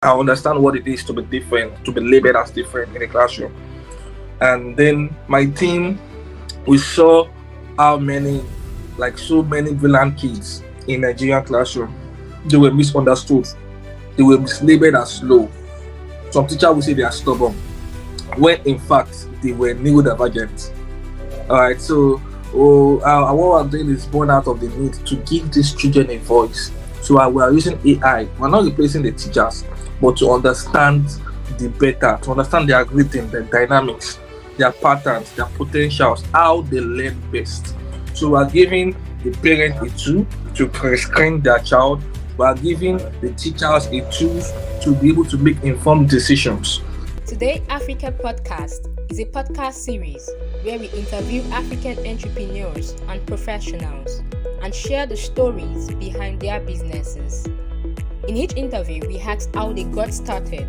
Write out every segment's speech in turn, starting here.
I understand what it is to be different, to be labeled as different in a classroom. And then my team, we saw how many, like so many brilliant kids in Nigerian classroom, they were misunderstood. They were mislabeled as slow. Some teachers will say they are stubborn, when in fact they were neurodivergent. All right, so what I'm doing is born out of the need to give these children a voice. So we are using AI. We're not replacing the teachers, but to understand the better, to understand their rhythm, their dynamics, their patterns, their potentials, how they learn best. So we are giving the parent a tool to prescreen their child. We are giving the teachers a tool to be able to make informed decisions. Today Africa Podcast is a podcast series where we interview African entrepreneurs and professionals and share the stories behind their businesses. In each interview, we ask how they got started,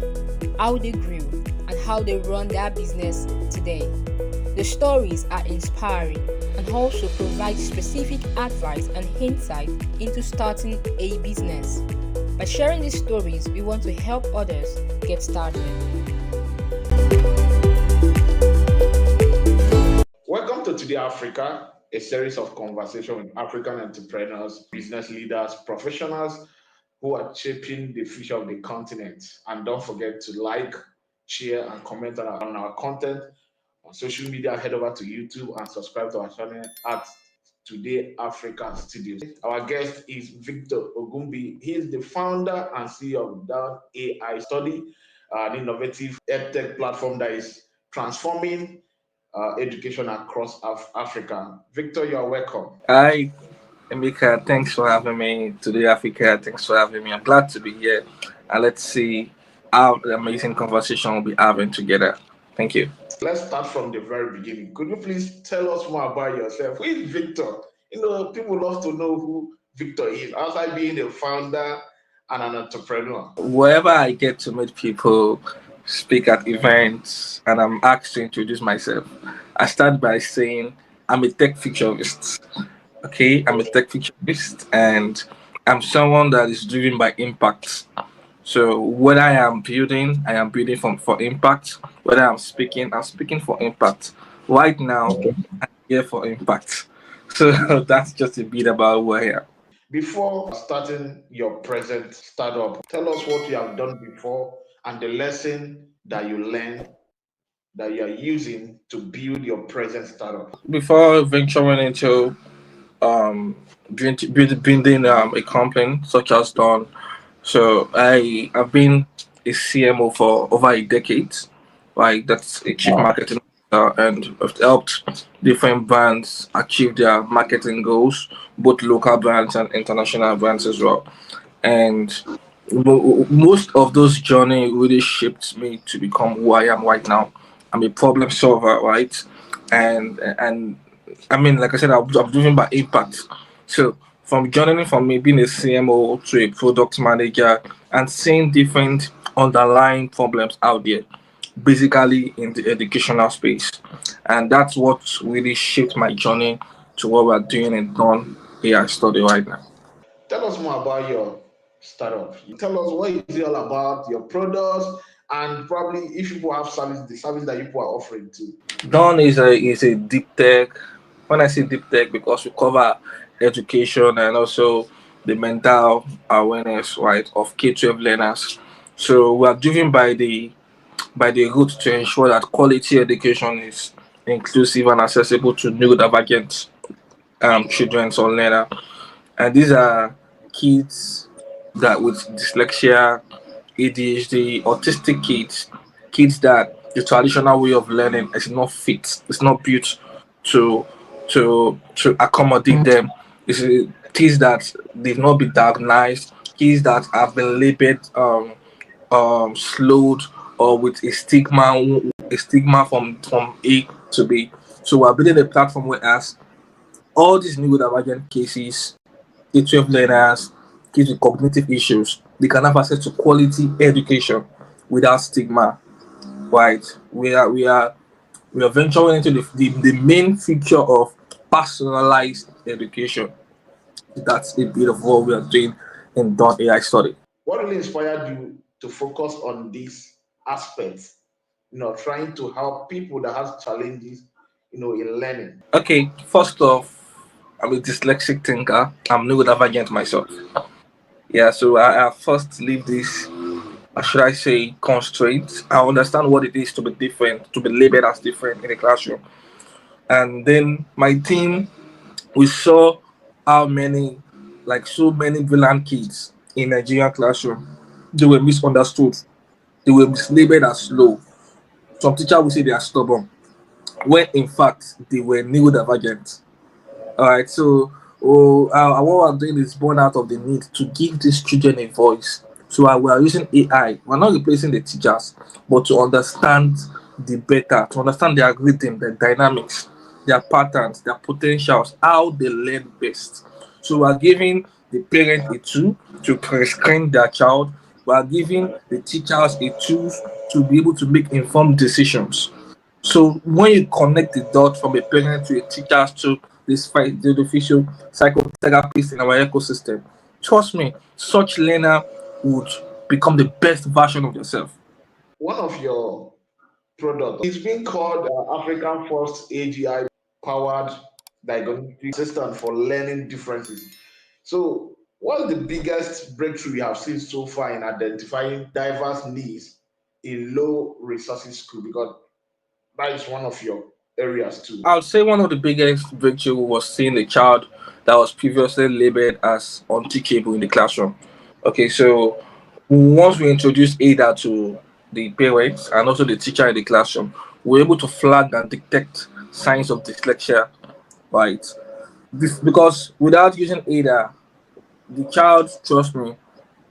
how they grew, and how they run their business today. The stories are inspiring and also provide specific advice and insight into starting a business. By sharing these stories, we want to help others get started. Welcome to Today Africa, a series of conversation with African entrepreneurs, business leaders, professionals who are shaping the future of the continent. And don't forget to like, share, and comment on our content on social media. Head over to YouTube and subscribe to our channel at Today Africa Studios. Our guest is Victor Ogunbiyi. He is the founder and CEO of Down AI Study, an innovative edtech platform that is transforming education across Africa. Victor, you are welcome. Hi, Emeka, thanks for having me today, Africa. Thanks for having me. I'm glad to be here. And let's see how the amazing conversation we'll be having together. Thank you. Let's start from the very beginning. Could you please tell us more about yourself? Who is Victor? People love to know who Victor is, outside being a founder and an entrepreneur. Wherever I get to meet people, speak at events, and I'm asked to introduce myself, I start by saying I'm a tech futurist. Okay, I'm a tech futurist, and I'm someone that is driven by impact. So what I am building for impact. Whether I'm speaking for impact. Right now, I'm here for impact. So that's just a bit about who I am. Before starting your present startup, tell us what you have done before and the lesson that you learned that you are using to build your present startup. Before venturing into building a company such as Dawn, so I have been a CMO for over a decade. Like that's a chief marketing officer, and I've helped different brands achieve their marketing goals, both local brands and international brands as well. And most of those journey really shaped me to become who I am right now. I'm a problem solver, right? And I mean, like I said, I'm driven by impact. So from journeying from me being a CMO to a product manager and seeing different underlying problems out there, basically in the educational space, and that's what really shaped my journey to what we're doing in non AI study right now. Tell us more about your startup. You tell us what is it all about, your products, and probably if people have service, the service that you people are offering too. Dawn is a deep tech. When I say deep tech, because we cover education and also the mental awareness, right, of K-12 learners. So we are driven by the root to ensure that quality education is inclusive and accessible to neurodivergent children or learner. And these are kids that with dyslexia, ADHD, autistic kids, kids that the traditional way of learning is not fit, it's not built to to accommodate them. It's kids that they've not been diagnosed, kids that have been labeled slowed or with a stigma from A to B. So we're building a platform where as all these neurodivergent cases, K-12 learners, kids with cognitive issues, they can have access to quality education without stigma. Right? We are venturing into the main feature of personalized education. That's a bit of what we are doing in Dawn AI study. What really inspired you to focus on these aspects, trying to help people that has challenges, in learning. Okay, first off, I'm a dyslexic thinker. I'm neurodivergent myself. Yeah, so I first leave this, should I say, constraints. I understand what it is to be different, to be labeled as different in the classroom. And then my team, we saw how many, like so many brilliant kids in Nigerian classroom, they were misunderstood. They were mislabeled as slow. Some teacher will say they are stubborn, when in fact they were neurodivergent. All right, so what I'm doing is born out of the need to give these children a voice. So we are using AI. We're not replacing the teachers, but to understand the better, to understand their rhythm, their dynamics, their patterns, their potentials, how they learn best. So we are giving the parent a tool to prescreen their child. We are giving the teachers a tools to be able to make informed decisions. So when you connect the dots from a parent to a teacher to this fight the official psychotherapist in our ecosystem, trust me, such learner would become the best version of yourself. One of your products is being called African First AGI powered diagnostic assistant for learning differences. So, what's the biggest breakthrough you have seen so far in identifying diverse needs in low resources school? Because that is one of your areas too. I would say one of the biggest breakthrough was seeing a child that was previously labeled as unteachable in the classroom. Okay, so once we introduced ADA to the parents and also the teacher in the classroom, we were able to flag and detect signs of dyslexia, right? Because without using ADA, the child, trust me,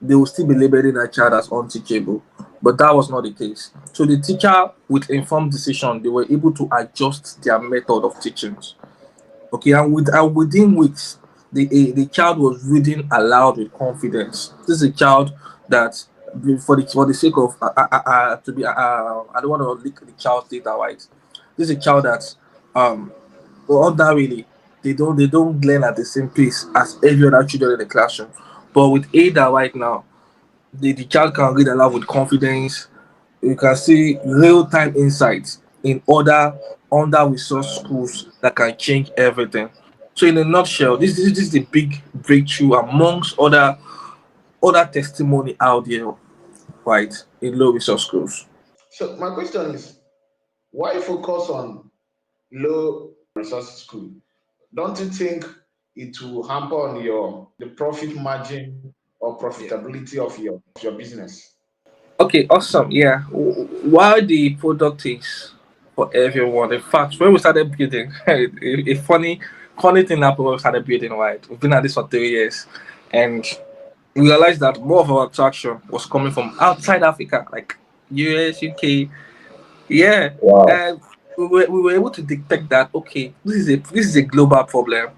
they will still be labeling that child as unteachable. But that was not the case. So the teacher, with informed decision, they were able to adjust their method of teaching. Okay, and within weeks, the child was reading aloud with confidence. This is a child that, for the sake of to be I don't want to leak the child's data, right? This is a child that well, ordinarily they don't learn at the same pace as every other children in the classroom. But with Ada right now, the child can read aloud with confidence. You can see real time insights in other under resource schools that can change everything. So in a nutshell, this is the big breakthrough amongst other testimony out there, right, in low resource schools. So, my question is, why focus on low resources school? Don't you think it will hamper on the profit margin or Yeah. profitability of your business? Okay, awesome. Yeah. While the product is for everyone, in fact, when we started building, a funny thing happened when we started building, right? We've been at this for 3 years, and we realized that more of our attraction was coming from outside Africa, like US, UK. Yeah, Wow. and we were able to detect that okay, this is a global problem.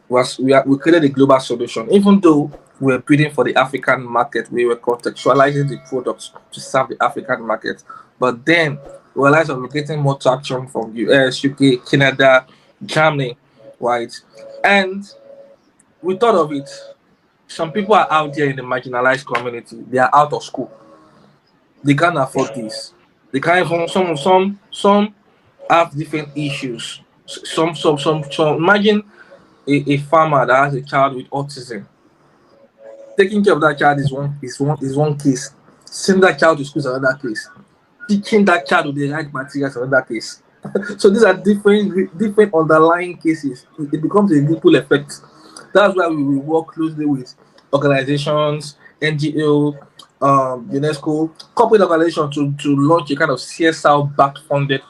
We created a global solution. Even though we were bidding for the African market, we were contextualizing the products to serve the African market. But then we realized that we're getting more traction from US, UK, Canada, Germany, right? And we thought of it. Some people are out there in the marginalized community. They are out of school. They can't afford this. They can't even some have different issues. Some imagine a farmer that has a child with autism. Taking care of that child is one case. Sending that child to school is another case. Teaching that child with the right materials is another case. So these are different underlying cases. It becomes a ripple effect. That's why we will work closely with organizations, NGO, UNESCO, corporate organizations to launch a kind of CSR backed funded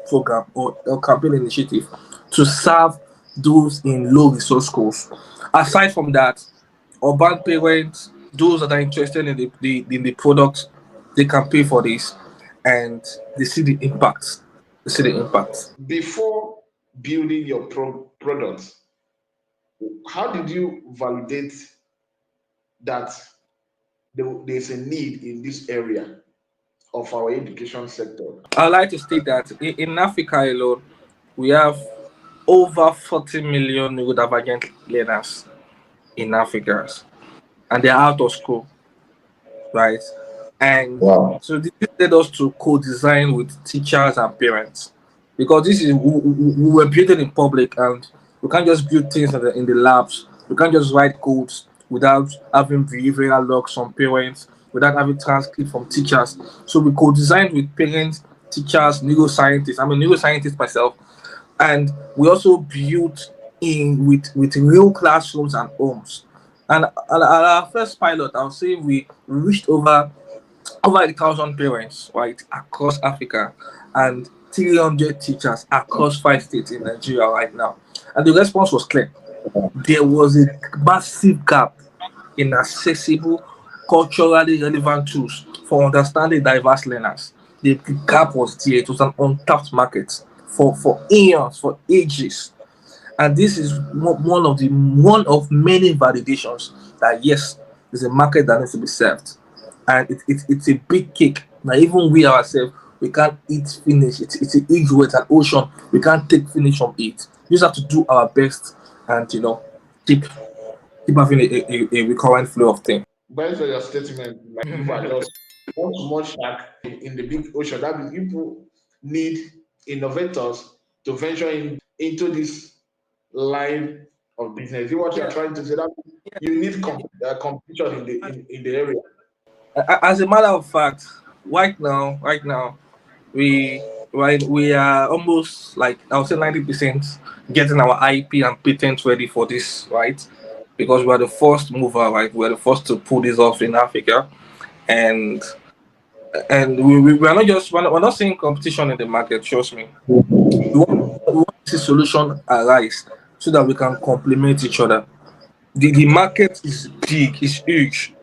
program or campaign initiative to serve those in low resource schools. Aside from that, urban parents, those that are interested in the product, they can pay for this and they see the impact. They see the impact. Before building your product, how did you validate that there's a need in this area of our education sector? I'd like to state that in Africa alone, we have over 40 million neurodivergent learners in Africa, and they're out of school, right? And Wow. so this led us to co-design with teachers and parents, because this is we were building in public, and we can't just build things in the labs. We can't just write codes without having behavioral logs from parents, without having transcript from teachers. So we co-designed with parents, teachers, neuroscientists. I'm a neuroscientist myself, and we also built in with real classrooms and homes. And our first pilot, I'll say we reached over 1,000 parents, right, across Africa, and 300 teachers across 5 states in Nigeria right now. And the response was clear. There was a massive gap in accessible, culturally relevant tools for understanding diverse learners. The gap was there. It was an untapped market for eons, for ages. And this is one of many validations that yes, there's a market that needs to be served, and it's a big cake. Now even we ourselves, we can't eat finish. It's a huge weight, an ocean. We can't take finish from it. We just have to do our best, and keep keep having a recurrent flow of things. Based on your statement, like you are just one small shark in the big ocean. That means people need innovators to venture into this line of business. Is what you are Yeah. trying to say? That you need competition in the area. As a matter of fact, right now, we are almost like I'll say 90% getting our IP and patents ready for this, right? Because we're the first mover, right? We're the first to pull this off in Africa, and we're not just we're not seeing competition in the market. Trust me, we want to see solution arise so that we can complement each other. The market is big, it's huge.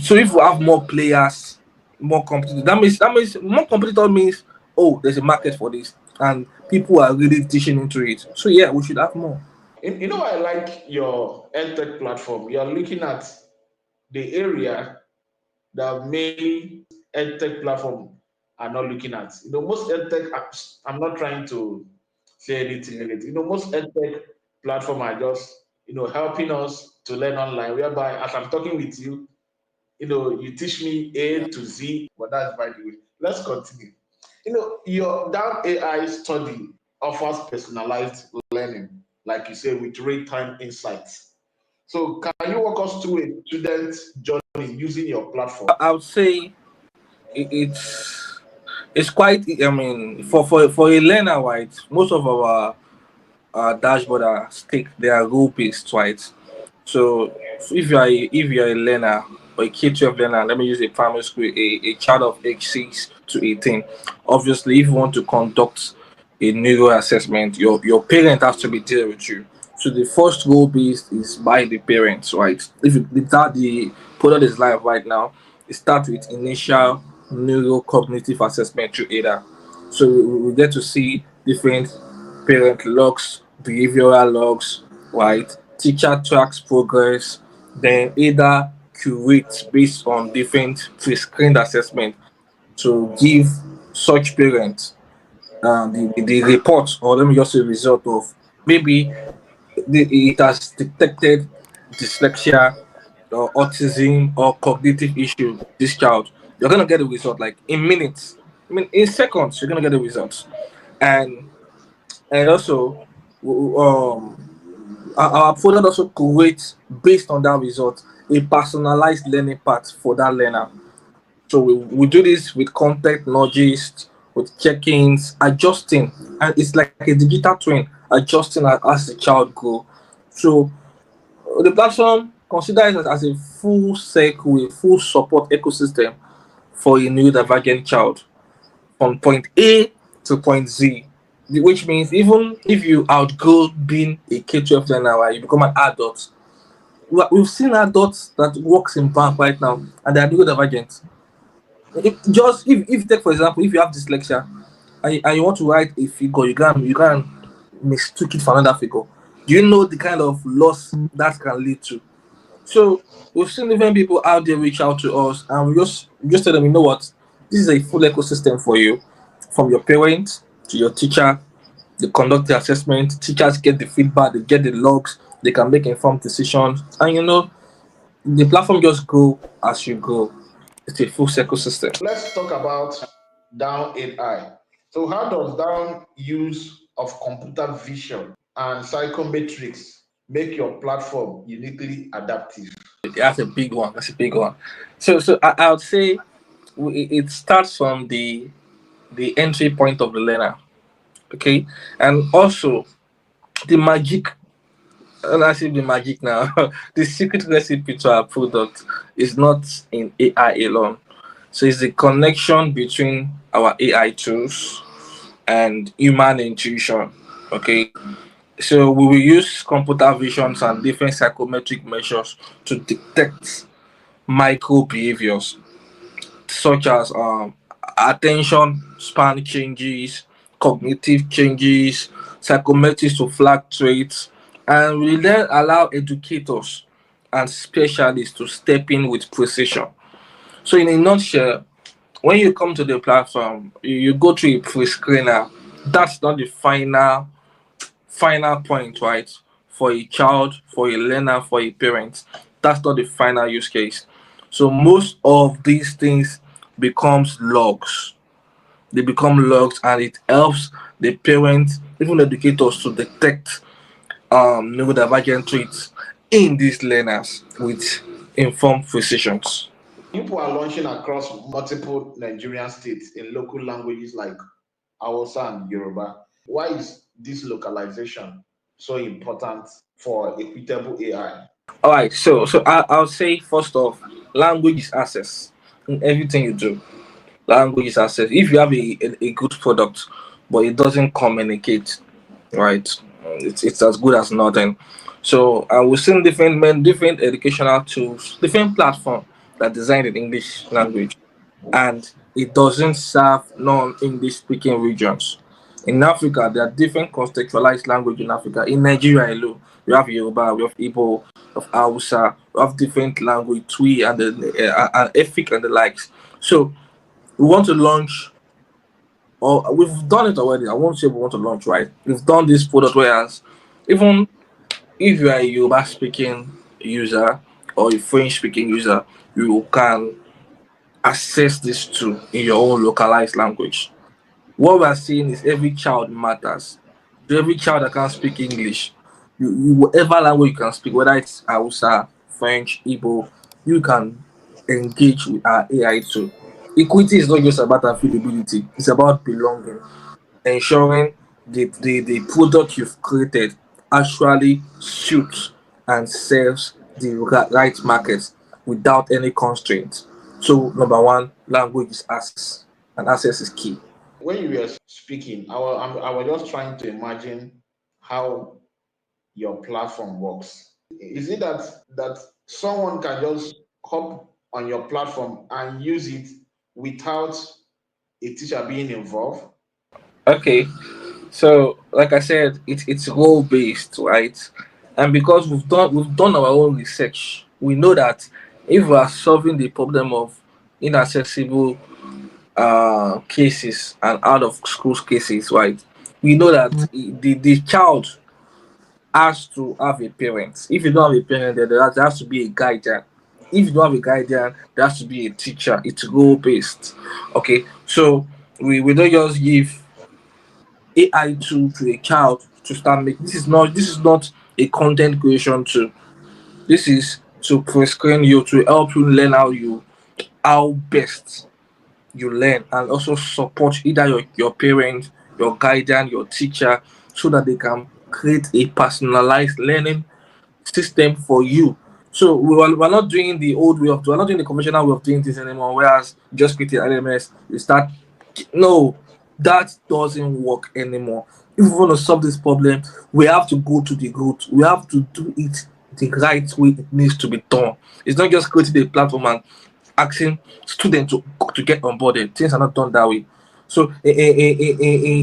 So if we have more players, more competitors, that means more competitor means, oh, there's a market for this, and people are really teaching into it. So yeah, we should have more. I like your EdTech platform. You're looking at the area that many EdTech platform are not looking at. Most EdTech apps, I'm not trying to say anything negative. Most EdTech platform are just, helping us to learn online, whereby as I'm talking with you, you teach me A to Z, but that's by the way. Let's continue. Your down AI study offers personalized learning, like you say, with real-time insights. So can you walk us through a student journey using your platform? I would say it's quite. I mean, for a learner, right? Most of our dashboard are stick. They are rule based, right? So if you're a learner or a K-12 learner, let me use a primary school, a child of age 6 to 18. Obviously, if you want to conduct a neuro assessment, your parent has to be there with you. So the first role based is by the parents, right? If that the product is live right now, it starts with initial neurocognitive assessment through ADA. So we get to see different parent logs, behavioral logs, right? Teacher tracks progress, then either curates based on different pre-screened assessment to give such parents the report, or let me just say result of maybe it has detected dyslexia or autism or cognitive issue this child. You're gonna get a result like in minutes. I mean in seconds you're gonna get the results. And and also our product also creates based on that result a personalized learning path for that learner. So we do this with content nudges, with check-ins, adjusting, and it's like a digital twin adjusting as the child grow. So the platform considers it as a full circle, a full support ecosystem for a neurodivergent child from point A to point Z, which means even if you outgrow being a K-12 learner, right, you become an adult. We've seen adults that works in bank right now and they are neurodivergent. If take for example, if you have dyslexia and you want to write a figure, you can mistake it for another figure. Do you know the kind of loss that can lead to? So we've seen different people out there reach out to us, and we just tell them, you know what, this is a full ecosystem for you, from your parents to your teacher. They conduct the assessment, teachers get the feedback, they get the logs, they can make informed decisions, and the platform just grow as you grow. It's a full circle system. Let's talk about Down AI. So, how does Down use of computer vision and psychometrics make your platform uniquely adaptive? That's a big one. That's a big one. I would say it starts from the entry point of the learner. Okay, and also the magic. And I say the magic now. The secret recipe to our product is not in AI alone. So it's the connection between our AI tools and human intuition. Okay, so we will use computer visions and different psychometric measures to detect micro behaviors such as attention span changes, cognitive changes, psychometrics to flag traits, and we then allow educators and specialists to step in with precision. So, in a nutshell, when you come to the platform, you go through a pre-screener. That's not the final point, right? For a child, for a learner, for a parent, that's not the final use case. So most of these things becomes logs. They become logs, and it helps the parents, even educators, to detect neurodivergent traits in these learners with informed precisions. People are launching across multiple Nigerian states in local languages like Hausa and Yoruba. Why is this localization so important for equitable AI? All right, I'll say first off, language is access in everything you do. Language is access. If you have a good product, but it doesn't communicate, right? It's as good as nothing. So we've seen different educational tools, different platform that designed in English language, and it doesn't serve non-English speaking regions. In Africa, there are different contextualized language in Africa. In Nigeria alone, we have Yoruba, we have Igbo, we have Hausa, we have different language, Twi and Efik and the likes. So we want to launch, or we've done it already. I won't say we want to launch, right? We've done this product, whereas even if you are a Yoruba speaking user or a French speaking user, you can access this tool in your own localized language. What we are seeing is every child matters. To every child that can speak English, whatever language you can speak, whether it's Hausa, French, Igbo, you can engage with our AI tool. Equity is not just about availability, it's about belonging, ensuring the product you've created actually suits and serves the right market without any constraint. So, number one, language is access, and access is key. When you were speaking, I was just trying to imagine how your platform works. Is it that someone can just hop on your platform and use it without a teacher being involved? Okay, so like I said, it's role based, right? And because we've done our own research, we know that if we are solving the problem of inaccessible cases and out of school cases, right? We know that the child has to have a parent. If you don't have a parent, then there has to be a guardian. If you don't have a guardian, there has to be a teacher. It's role based. Okay, so we don't just give AI tool to a child to start making. This is not a content creation tool. This is to pre-screen you, to help you learn how best you learn, and also support either your parent, your guardian, your teacher, so that they can create a personalized learning system for you. So we're not doing the old way of we're not doing the conventional way of doing things anymore. Whereas just create an LMS, you start. No, that doesn't work anymore. If we want to solve this problem, we have to go to the root. We have to do it the right way it needs to be done. It's not just creating a platform and asking students to get onboarded. Things are not done that way. So,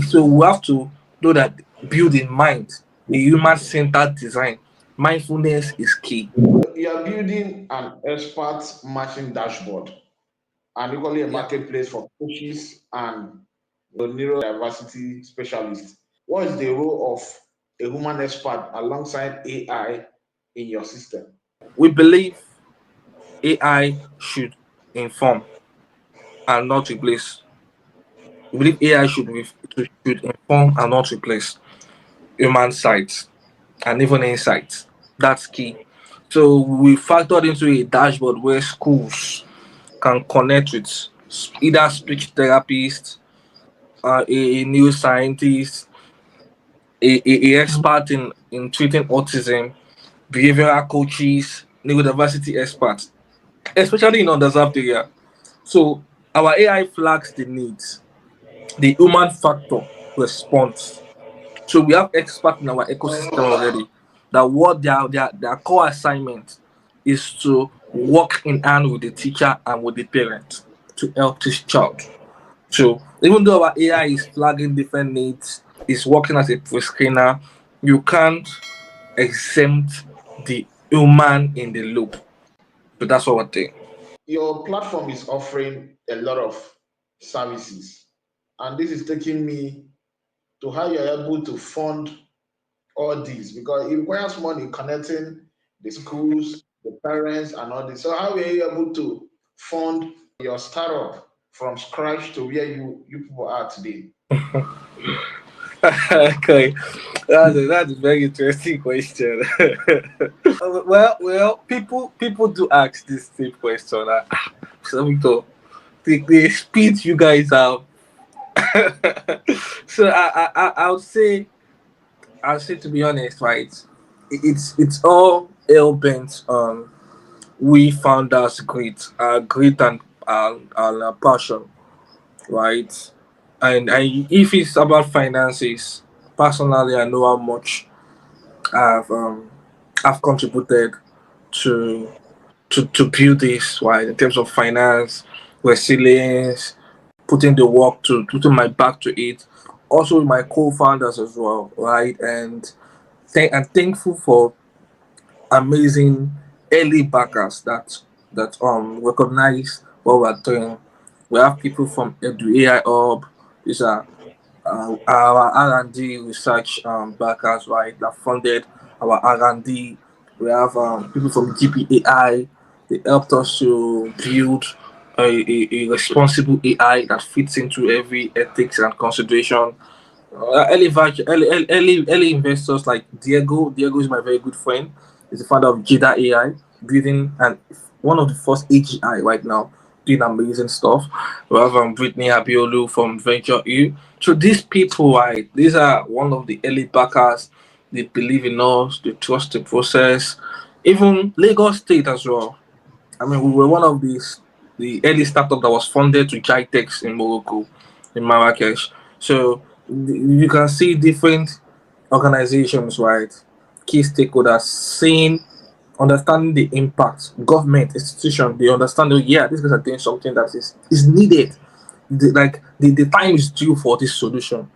so we have to know that build in mind a human-centered design. Mindfulness is key. You are building an expert matching dashboard and equally a Yeah. marketplace for coaches and the neurodiversity specialists. What is the role of a human expert alongside AI in your system? We believe AI should inform. and not replace. We believe AI should inform and not replace human sight and even insight. That's key. So we factored into a dashboard where schools can connect with either speech therapists, a neuroscientist, a expert in treating autism, behavioral coaches, neurodiversity experts, especially in underserved area. So our AI flags the needs, the human factor response. So we have experts in our ecosystem already that what their core assignment is to work in hand with the teacher and with the parent to help this child. So even though our AI is flagging different needs, is working as a pre-screener, you can't exempt the human in the loop. So that's what we're doing. Your platform is offering a lot of services, and this is taking me to how you're able to fund all these because it requires money connecting the schools, the parents, and all this. So how were you able to fund your startup from scratch to where you people are today? Okay, that's a very interesting question. People do ask this same question. So Victor, the speed you guys have. So I would say to be honest, right? It's all hell bent on we founders grit and passion, right? And if it's about finances, personally, I know how much I've um I've contributed to to build this, right? In terms of finance, resilience, putting the work to putting my back to it. Also with my co-founders as well, right? And I'm thankful for amazing early backers that recognize what we're doing. We have people from Edu AI Hub. These are our R&D research backers, right, that funded our R&D. We have people from GPAI. They helped us to build a responsible AI that fits into every ethics and consideration. Early investors like Diego. Diego is my very good friend. He's the founder of Jida AI, building and one of the first AGI right now, doing amazing stuff. We have Brittany Abiolu from Venture U. So these people, right, these are one of the early backers. They believe in us. They trust the process. Even Lagos State as well. I mean, we were one of the early startup that was funded to Jitex in Morocco, in Marrakesh. So you can see different organizations, right? Key stakeholders seeing, understanding the impact. Government institution, they understand that yeah, these guys are doing something that is needed. The time is due for this solution.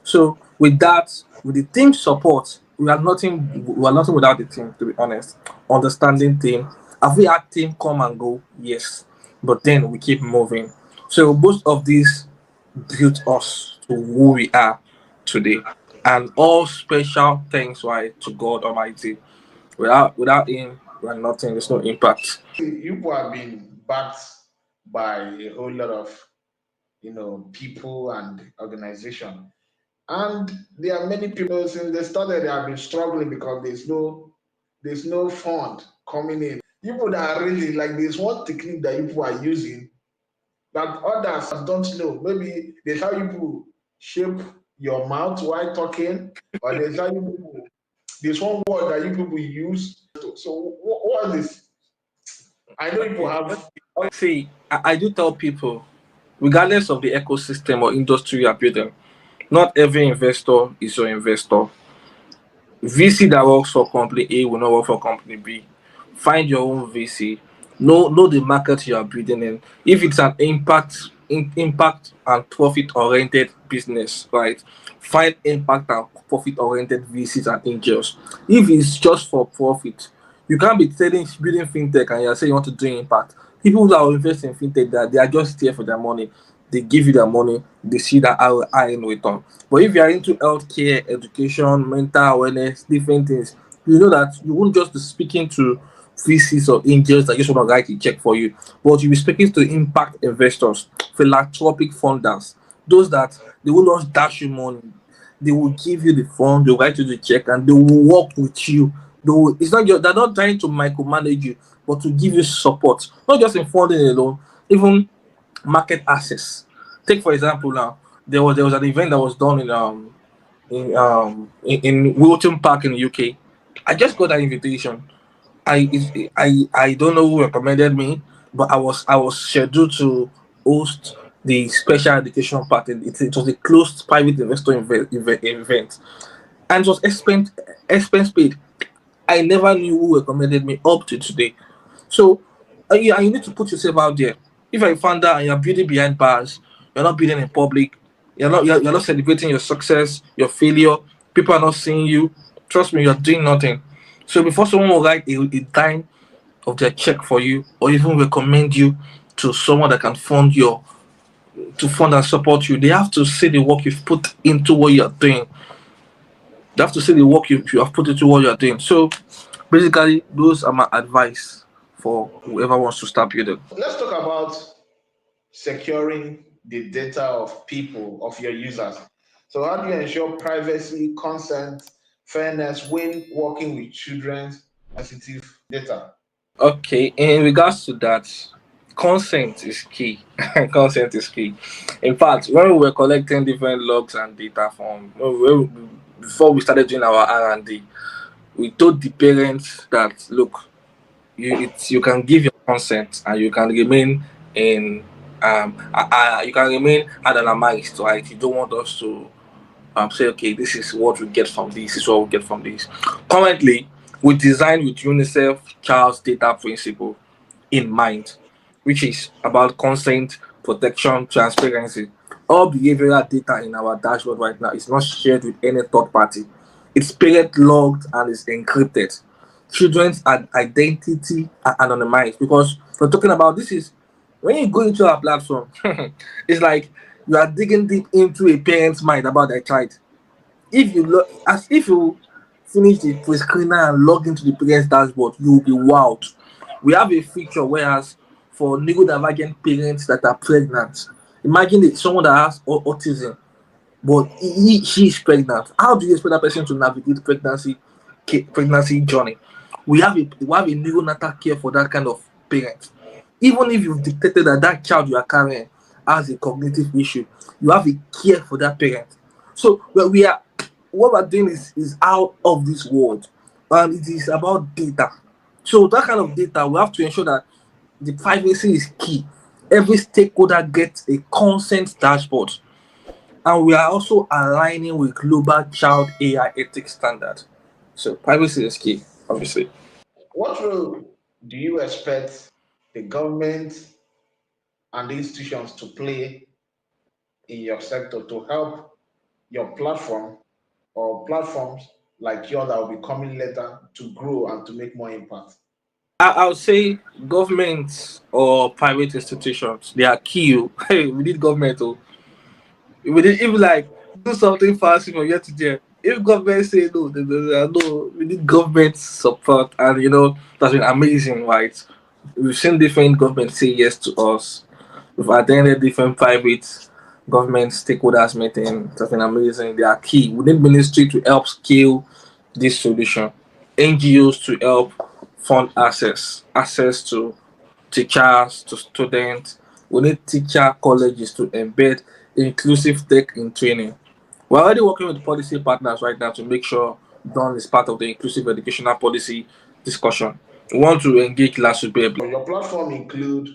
So with that, with the team support, we are nothing without the team, to be honest. Understanding team. Have we had team come and go? Yes. But then we keep moving. So most of these built us to who we are today. And all special thanks, right, to God Almighty. Without him, we are nothing. There's no impact. You people have been backed by a whole lot of people and organization. And there are many people since they started they have been struggling because there's no fund coming in. People that are really like there's one technique that people are using that others don't know. Maybe there's how you shape your mouth while talking, or there's one word that you people use. So what is this? I know people have. See, I do tell people, regardless of the ecosystem or industry you are building, not every investor is your investor. VC that works for company A will not work for company B. Find your own VC. Know the market you are building in. If it's an impact and profit oriented business, right? Find impact and profit oriented VCs and angels. If it's just for profit, you can't be telling building fintech and you're saying you want to do impact. People that will invest in fintech that they are just here for their money. They give you their money, they see that ROI in return. But if you are into healthcare, education, mental awareness, different things, you know that you won't just be speaking to VCs or angels that just want to write a check for you, but you'll be speaking to impact investors, philanthropic funders, those that they will not dash you money. They will give you the fund, they'll write you the check, and they will work with you. It's not they're not trying to micromanage you, but to give you support, not just in funding alone, even market access. Take for example now, there was an event that was done in Wilton Park in the UK. I just got that invitation. I don't know who recommended me, but I was scheduled to host the special education part. It was a closed private investor event, and it was expense paid. I never knew who recommended me up to today. So, you need to put yourself out there. If you're a founder and you're building behind bars, you're not building in public, you're not celebrating your success, your failure, people are not seeing you, trust me, you're doing nothing. So before someone will write a dime of their check for you or even recommend you to someone that can fund and support you, they have to see the work you've put into what you're doing. They have to see the work you have put into what you're doing. So basically, those are my advice for whoever wants to start building. Let's talk about securing the data of people, of your users. So, how do you ensure privacy, consent, fairness when working with children's sensitive data? Okay, in regards to that, consent is key. Consent is key. In fact, when we were collecting different logs and data from before we started doing our R&D, we told the parents that look, you can give your consent and you can remain in you can remain anonymized, right? You don't want us to say, okay, this is what we get from this, this is what we get from this. Currently, we design with UNICEF Child's Data Principle in mind, which is about consent, protection, transparency. All behavioral data in our dashboard right now is not shared with any third party. It's parent logged and is encrypted. Children's identity are anonymized because we're talking about this is when you go into our platform, it's like you are digging deep into a parent's mind about their child. If you as if you finish the pre-screener and log into the parents dashboard, you will be wowed. We have a feature whereas for neurodivergent parents that are pregnant, imagine someone that has autism, but she is pregnant. How do you expect that person to navigate pregnancy journey? We have a neonatal care for that kind of parent. Even if you've detected that that child you are carrying has a cognitive issue, you have a care for that parent. So we are what we're doing is out of this world, and it is about data. So that kind of data, we have to ensure that the privacy is key. Every stakeholder gets a consent dashboard, and we are also aligning with global child AI ethics standard. So privacy is key, obviously. What role do you expect the government and the institutions to play in your sector to help your platform or platforms like yours that will be coming later to grow and to make more impact? I would say governments or private institutions, they are key. Oh. Hey, we need government. Oh. We need even like do something fast from here to there. If government say no, no, we need government support, and that's been amazing, right? We've seen different governments say yes to us. We've attended different private government stakeholders meeting. That's been amazing. They are key. We need ministry to help scale this solution. NGOs to help fund access to teachers, to students. We need teacher colleges to embed inclusive tech in training. We're already working with policy partners right now to make sure Dawn is part of the inclusive educational policy discussion. We want to engage last superbly. Your platform include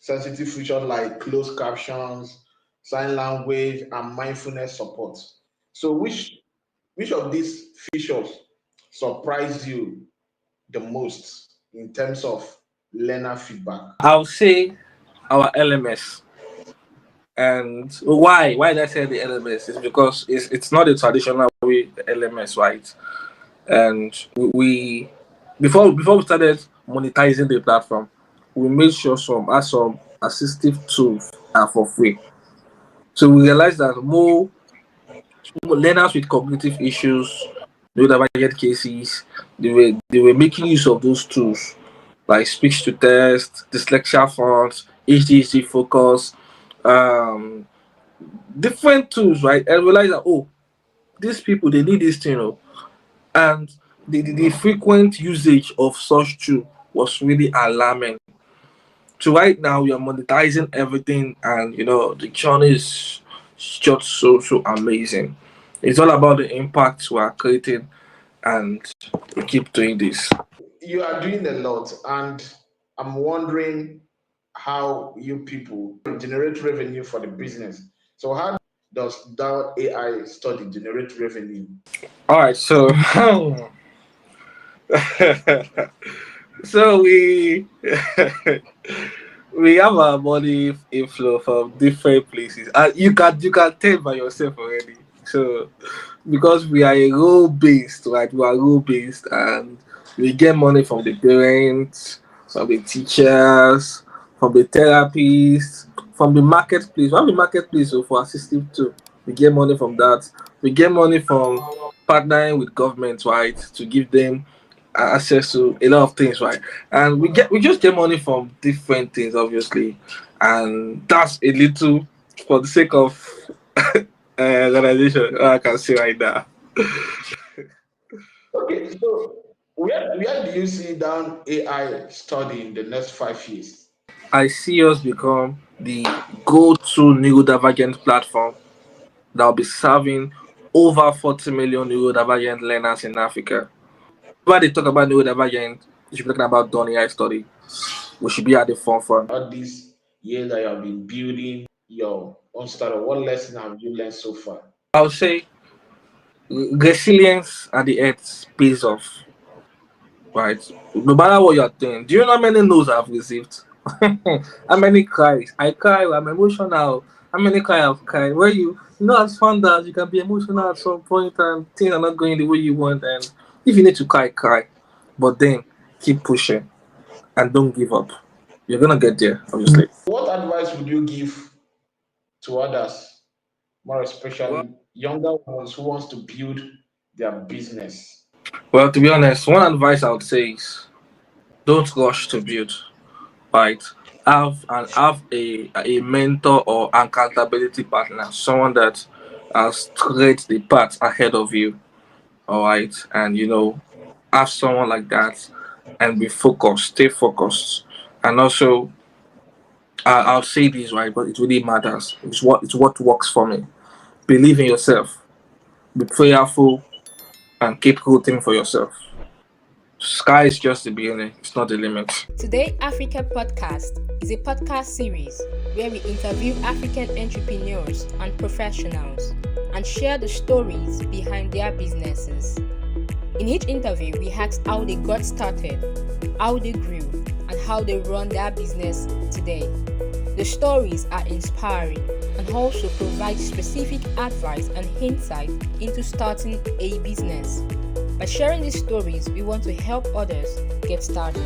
sensitive features like closed captions, sign language, and mindfulness support. So, which of these features surprised you the most in terms of learner feedback? I'll say our LMS. And why did I say the LMS? Is because it's not the traditional way LMS, right? And we before we started monetizing the platform, we made sure some assistive tools are for free. So we realized that more learners with cognitive issues, neurodivergent cases, They were making use of those tools like speech to text, dyslexia fonts, ADHD focus, um, different tools, right? And realize that, oh, these people they need this thing, oh. And the frequent usage of such tool was really alarming. So right now we are monetizing everything, and the journey is just so amazing. It's all about the impact we are creating, and we keep doing this. You are doing a lot, and I'm wondering how you people generate revenue for the business. So how does that AI study generate revenue? All right, so so we we have our money inflow from different places, and you can tell by yourself already. So because we are a role based, right? We are role based, and we get money from the parents, from the teachers, from the therapists, from the marketplace. We have the marketplace, so for assistive too. We get money from that. We get money from partnering with government, right, to give them access to a lot of things, right? And we just get money from different things, obviously, and that's a little for the sake of organization. I can say right now. Okay, so where do you see down AI study in the next 5 years? I see us become the go-to neurodivergent platform that will be serving over 40 million neurodivergent learners in Africa. When they talk about neurodivergent, you should be talking about done AI study. We should be at the forefront. All these years that you have been building your own startup, what lesson have you learned so far? I would say resilience at the end pays off, right? No matter what you're doing. Do you know how many no's I've received? How many cries? I cry, I'm emotional. How many cry I've cried? Where as founders, you can be emotional at some point and things are not going the way you want. And if you need to cry, cry. But then keep pushing and don't give up. You're going to get there, obviously. What advice would you give to others, more Well, especially younger ones who wants to build their business? well, to be honest, one advice I would say is don't rush to build. Right? Have a mentor or accountability partner, someone that has tread the path ahead of you. All right, and have someone like that, and be focused, stay focused, and also I'll say this right, but it really matters. It's what works for me. Believe in yourself, be prayerful, and keep rooting for yourself. Sky is just the beginning; it's not the limit. Today Africa Podcast is a podcast series where we interview African entrepreneurs and professionals and share the stories behind their businesses. In each interview, we ask how they got started, how they grew, and how they run their business today. The stories are inspiring and also provide specific advice and insight into starting a business. By sharing these stories, we want to help others get started.